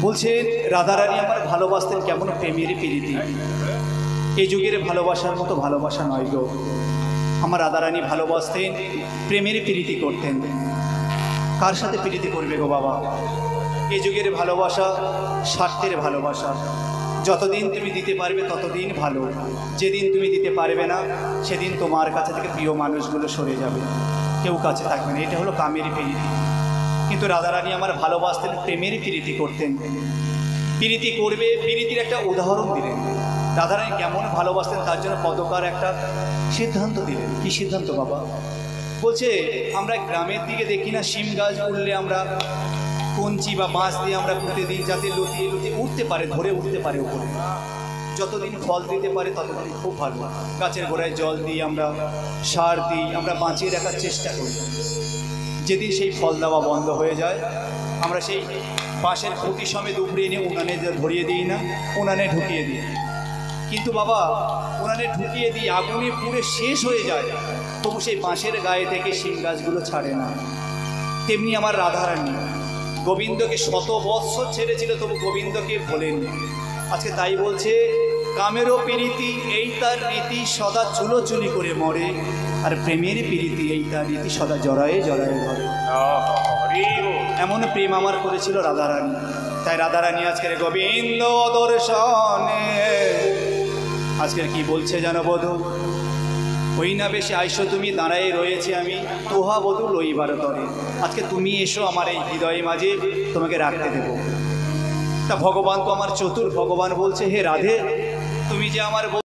বলছেন রাধারানী আমার ভালোবাসতেন কেমন প্রেমের প্রীতি। এই যুগের ভালোবাসার মতো ভালোবাসা নয় গো। আমার রাধারানী ভালোবাসতেন, প্রেমের প্রীতি করতেন। কার সাথে প্রীতি করবে গো বাবা? এই যুগের ভালোবাসা স্বার্থের ভালোবাসা। যতদিন তুমি দিতে পারবে ততদিন ভালো, যেদিন তুমি দিতে পারবে না সেদিন তোমার কাছে থেকে প্রিয় মানুষগুলো সরে যাবে, কেউ কাছে থাকবে না। এটা হলো কামের প্রীতি। কিন্তু রাধারানী আমার ভালোবাসতেন, প্রেমের প্রীতি করতেন। প্রীতি করবে, প্রীতির একটা উদাহরণ দিলেন। রাধারানী কেমন ভালোবাসতেন তার জন্য পদকার একটা সিদ্ধান্ত দিলেন। কি সিদ্ধান্ত বাবা? বলছে আমরা গ্রামের দিকে দেখি না শিম গাছ উঠলে আমরা কঞ্চি বা বাঁশ দিয়ে আমরা পুঁতে দিই যাতে লতিয়ে লতিয়ে উঠতে পারে, ধরে উঠতে পারে উপরে। যতদিন ফল দিতে পারে ততদিন খুব ভালো। গাছের গোড়ায় জল দিই, আমরা সার দিই, আমরা বাঁচিয়ে রাখার চেষ্টা করি। যেদিন সেই ফল দেওয়া বন্ধ হয়ে যায় আমরা সেই বাঁশের খুঁটি সমেত উপরে এনে উনানে ধরিয়ে দিই না, উনানে ঢুকিয়ে দিই। কিন্তু বাবা উনানে ঢুকিয়ে দিই, আগুনে পুড়ে শেষ হয়ে যায়, তবু সেই বাঁশের গায়ে থেকে শিম গাছগুলো ছাড়ে না। তেমনি আমার রাধারানী গোবিন্দকে 100 বৎসর ছেড়েছিল, তবু গোবিন্দকে ভোলেননি। আজকে তাই বলছে কামেরও প্রীতি এই তার রীতি, সদা চুলোচুলি করে মরে। আর প্রেমের প্রীতি এই তার রীতি, সদা জড়ায়ে জড়ায়ে ধরে। এমন প্রেম আমার করেছিল রাধারানী। তাই রাধারানী আজকের গোবিন্দ দর্শনে আজকের কি বলছে জানো বধূ? ওই না বেশি আইসো তুমি, দাঁড়ায় রয়েছে আমি, তোহা বধূ লইবার তরে। আজকে তুমি এসো আমার এই হৃদয়ে মাঝে, তোমাকে রাখতে দেব। তা ভগবান তো আমার চতুর। ভগবান বলছে হে রাধে, তুমি যে আমার